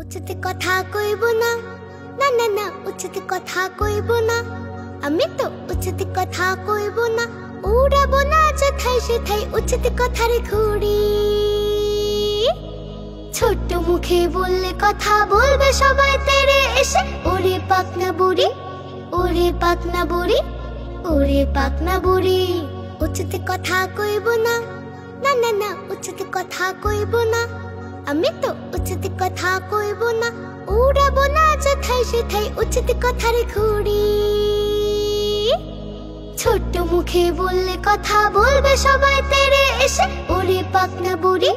উচিত কথা কইব না, না না না উচিত কথা কইব না। আমি তো উচিত কথা কইব না, উড়াবো না যেথায় সেথায় উচিত কথার ঘুড়ি। ছোট্ট মুখে বললে কথা বলবে সবাই তেরে এসে, ওরে পাকনা বুড়ি, ওরে পাকনা বুড়ি, ওরে পাকনা বুড়ি। উচিত কথা কইব না, না না না উচিত কথা কইব না। আমি তো উচিত কথা কইব না, উড়াবো না যেথায় সেথায় উচিত কথার ঘুড়ি। ছোট্ট মুখে বললে কথা বলবে সবাই তেরে এসে, ওরে পাকনা বুড়ি,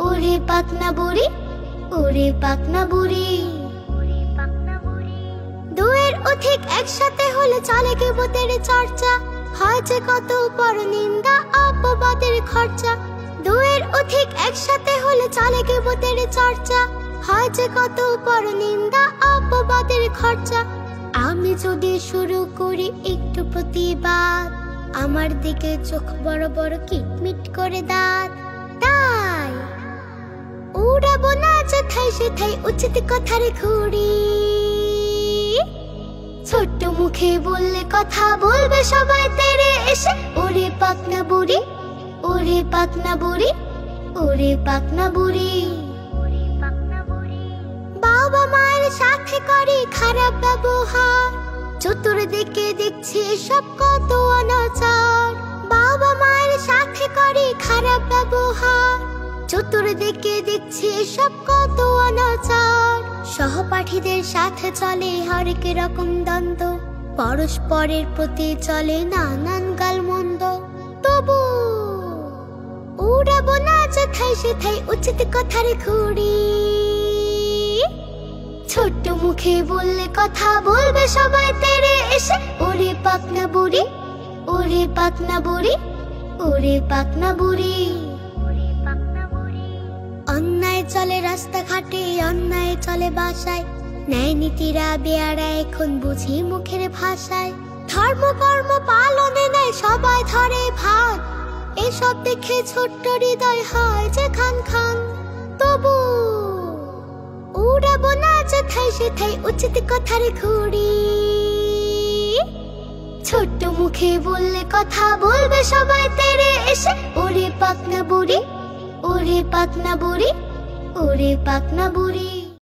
ওরে পাকনা বুড়ি, ওরে পাকনা বুড়ি। দুয়ের অধিক একসাথে হলে চলে কেবতের চর্চা, হয় যে কত বড় নিন্দা অপবাদের খরচা। দুয়ের অধিক একসাথে হলে চলে কেবতের চর্চা, হয় যে কত বড় নিন্দা অপবাদের খরচা। আমি যদি শুরু করি একটু প্রতিবাদ, আমার দিকে চোখ বড় বড় কিটমিট করে দাঁত। তাই উড়াবো না যেথায় সেথায় উচিত কথার ঘুড়ি। ছোট্ট মুখে বললে কথা বলবে সবাই তেরে এসে, ওরে পাকনা বুড়ি, ওরে পাকনা বুড়ি, ওরে পাকনা বুড়ি। বাবা মায়ের সাথে করে খারাপ ব্যবহার, চতুর্দিকে দেখছি সব কত অনাচার। বাবা মায়ের সাথে করে খারাপ ব্যবহার, চতুর্দিকে দেখছি সব কত অনাচার। সহপাঠীদের সাথে চলে হরেক রকম দ্বন্দ্ব, পরস্পরের প্রতি চলে নানান গালমন্দ। তবু উড়াবো না যেথায় সেথায় উচিত কথার ঘুড়ি। ছোট্ট মুখে বললে কথা বলবে সবাই তেরে এসে, ওরে পাকনা বুড়ি, ওরে পাকনা বুড়ি, ওরে পাকনা বুড়ি। অন্যায় চলে রাস্তাঘাটে, অন্যায় চলে বাসায়, ন্যায় নীতিরা বেয়ারা এখন বুঝি মুখের ভাষায়। ধর্ম কর্ম পালনে নেয় সবাই ধরে ভাগ, এসব দেখে ছোট্ট হৃদয় হয় যে খান খান। তবু উড়াবো না যেথায় সেথায় উচিত কথার ঘুড়ি। ছোট্ট মুখে বললে কথা বলবে সবাই তেরে এসে, ওরে পাকনা বুড়ি, ওরে পাকনা বুড়ি, ওরে পাকনা বুড়ি।